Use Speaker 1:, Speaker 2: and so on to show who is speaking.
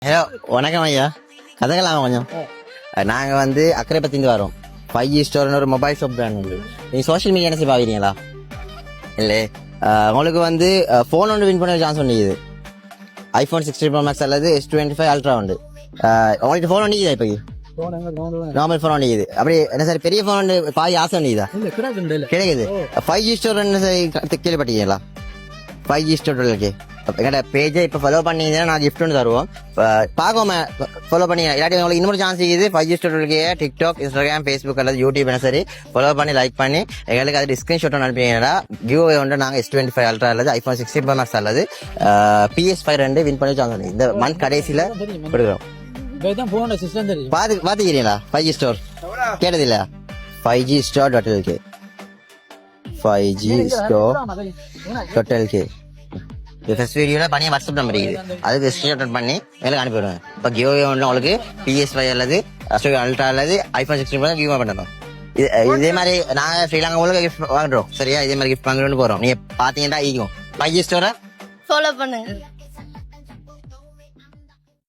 Speaker 1: Hello வணக்கம் ஐயா, கதைக்கலாம் கொஞ்சம். நாங்கள் வந்து அக்கறை பத்திந்து வரோம். 5G ஸ்டோர்னு ஒரு மொபைல் ஷாப் பிராண்ட் உண்டு. நீங்கள் சோஷியல் மீடியா என்ன பாக்குறீங்களா? இல்லை, உங்களுக்கு வந்து ஃபோன் ஒன்று வின் பண்ண சான்ஸ் ஒன்று. iPhone 16 Pro Max அல்லது S25 Ultra உண்டு. உங்களுக்கு ஃபோன் ஒன்று இப்போ நார்மல் ஃபோன் ஒன்று அப்படி என்ன சார், பெரிய ஃபோன் ஒன்று பாதி ஆசை ஒன்று கிடைக்குது. 5G ஸ்டோர் கேள்விப்பட்டீங்களா? 5G ஸ்டோர் இருக்கு. எங்கள்ட பேஜை இப்போ ஃபாலோ பண்ணீங்கன்னா நான் கிஃப்ட் ஒன்று தருவோம். பார்க்காம ஃபாலோ பண்ணி இல்லாட்டி உங்களுக்கு இன்னொரு சான்ஸ் இருக்குது. 5G ஸ்டோர் இருக்கு. டிக்டாக், இன்ஸ்டாகிராம், ஃபேஸ்புக் அல்லது யூடியூப் என்ன சரி ஃபாலோ பண்ணி லைக் பண்ணி எங்களுக்கு அது ஸ்கிரீன்ஷாட் ஒன்று அனுப்பிங்கன்னா கிவ் அவே ஒன்று நாங்கள் S25 Ultra அல்லது iPhone 16 Pro Max அல்லது PS5 2 வின் பண்ணி சான்ஸ் இந்த மந்த் கடைசியில் கொடுக்குறோம். பாத்துக்கிறீங்களா? 5G store கேட்டதில்ல? 5G store.lk 5G store.lk first வீடியோல பண்ணி வாட்ஸ்அப் நம்பர் இருக்குது, அதுக்கு ஸ்கிரீன்ஷாட் பண்ணி மேலே அனுப்பிவிடுவேன். இப்போ கிவ்அவே ஒன்று உங்களுக்கு PS5 அல்லது அல்ட்ரா அல்லது iPhone 16 Pro கிவ் பண்ணணும். இதே மாதிரி நாங்கள் ஸ்ரீலங்கா உங்களுக்கு கிஃப்ட் வாங்குறோம். சரியா? இதே மாதிரி கிஃப்ட் வாங்குறோம்னு போகிறோம். நீங்கள் பார்த்தீங்கன்னா ஈக்கும் 5G ஸ்டோரை
Speaker 2: ஃபாலோ பண்ணுங்க.